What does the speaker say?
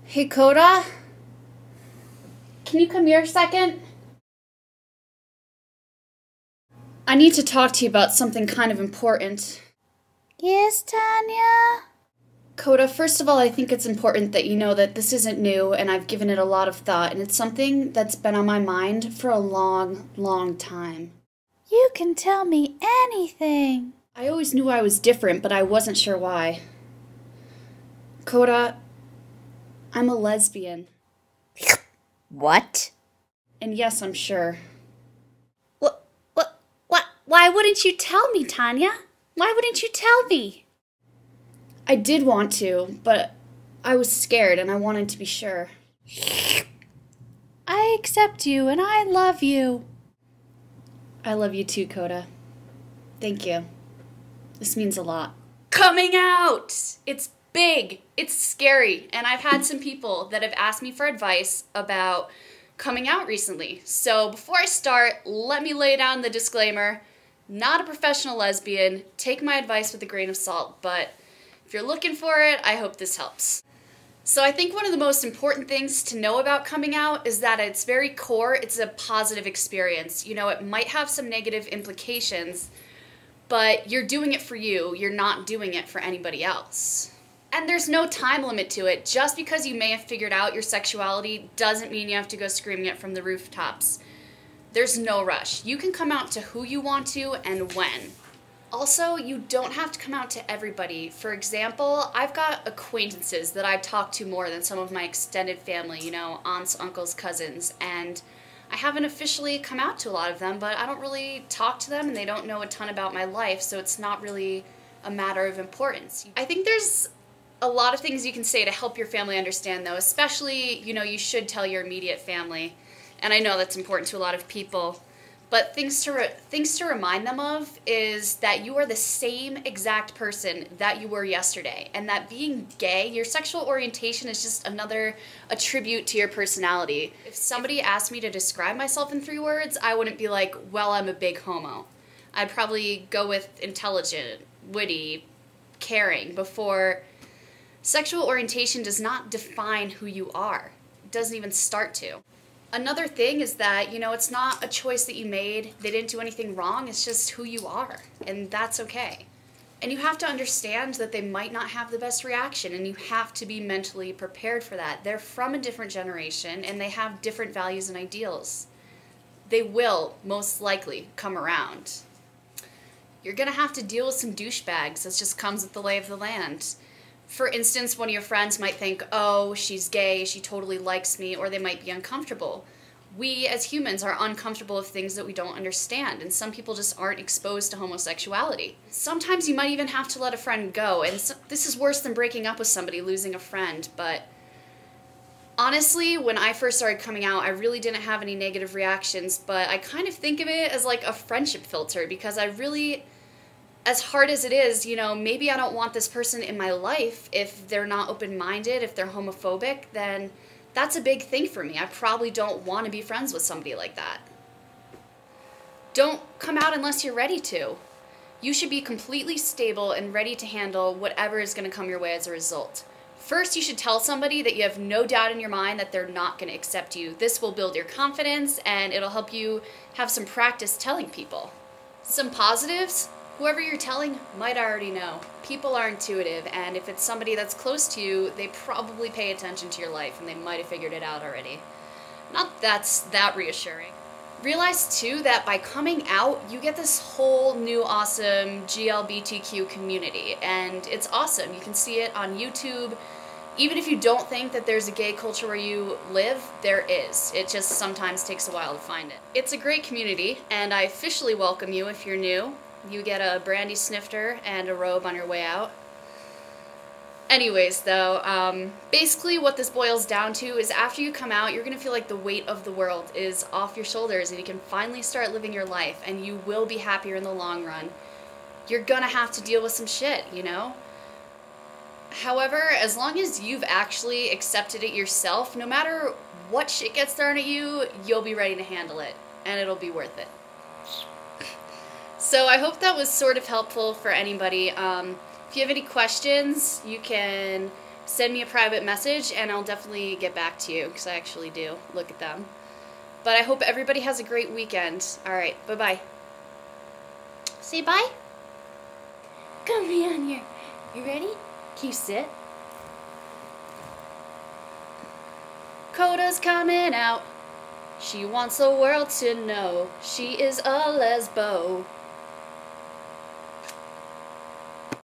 Hey, Coda? Can you come here a second? I need to talk to you about something kind of important. Yes, Tanya? Coda, first of all, I think it's important that you know that this isn't new and I've given it a lot of thought, and it's something that's been on my mind for a long, long time. You can tell me anything. I always knew I was different, but I wasn't sure why. Coda, I'm a lesbian. What? And yes, I'm sure. Why wouldn't you tell me, Tanya? Why wouldn't you tell me? I did want to, but I was scared and I wanted to be sure. I accept you and I love you. I love you too, Coda. Thank you. This means a lot. Coming out! It's big, it's scary, and I've had some people that have asked me for advice about coming out recently. So before I start, let me lay down the disclaimer. Not a professional lesbian, take my advice with a grain of salt, but if you're looking for it, I hope this helps. So I think one of the most important things to know about coming out is that at its very core, it's a positive experience. You know, it might have some negative implications, but you're doing it for you, you're not doing it for anybody else. And there's no time limit to it. Just because you may have figured out your sexuality doesn't mean you have to go screaming it from the rooftops. There's no rush. You can come out to who you want to and when. Also, you don't have to come out to everybody. For example, I've got acquaintances that I talk to more than some of my extended family, you know, aunts, uncles, cousins, and I haven't officially come out to a lot of them, but I don't really talk to them and they don't know a ton about my life, so it's not really a matter of importance. I think there's a lot of things you can say to help your family understand, though, especially, you know, you should tell your immediate family, and I know that's important to a lot of people. But things to remind them of is that you are the same exact person that you were yesterday, and that being gay, your sexual orientation is just another attribute to your personality. If somebody asked me to describe myself in 3 words, I wouldn't be like, well, I'm a big homo. I'd probably go with intelligent, witty, caring before. Sexual orientation does not define who you are. It doesn't even start to. Another thing is that, you know, it's not a choice that you made. They didn't do anything wrong. It's just who you are, and that's okay. And you have to understand that they might not have the best reaction, and you have to be mentally prepared for that. They're from a different generation, and they have different values and ideals. They will, most likely, come around. You're gonna have to deal with some douchebags. That just comes with the lay of the land. For instance, one of your friends might think, oh, she's gay, she totally likes me, or they might be uncomfortable. We, as humans, are uncomfortable with things that we don't understand, and some people just aren't exposed to homosexuality. Sometimes you might even have to let a friend go, and this is worse than breaking up with somebody, losing a friend, but honestly, when I first started coming out, I really didn't have any negative reactions, but I kind of think of it as like a friendship filter, because I really, as hard as it is, you know, maybe I don't want this person in my life. If they're not open-minded, if they're homophobic, then that's a big thing for me. I probably don't want to be friends with somebody like that. Don't come out unless you're ready to. You should be completely stable and ready to handle whatever is going to come your way as a result. First, you should tell somebody that you have no doubt in your mind that they're not going to accept you. This will build your confidence, and it'll help you have some practice telling people. Some positives: whoever you're telling might already know. People are intuitive, and if it's somebody that's close to you, they probably pay attention to your life, and they might have figured it out already. Not that's that reassuring. Realize, too, that by coming out, you get this whole new awesome GLBTQ community, and it's awesome. You can see it on YouTube. Even if you don't think that there's a gay culture where you live, there is. It just sometimes takes a while to find it. It's a great community, and I officially welcome you if you're new. You get a brandy snifter and a robe on your way out. Anyways, though, basically what this boils down to is after you come out, you're going to feel like the weight of the world is off your shoulders and you can finally start living your life, and you will be happier in the long run. You're going to have to deal with some shit, you know? However, as long as you've actually accepted it yourself, no matter what shit gets thrown at you, you'll be ready to handle it, and it'll be worth it. So I hope that was sort of helpful for anybody. If you have any questions, you can send me a private message and I'll definitely get back to you because I actually do look at them. But I hope everybody has a great weekend. All right, bye-bye. Say bye. Come on here. You ready? Can you sit? Coda's coming out. She wants the world to know she is a lesbo.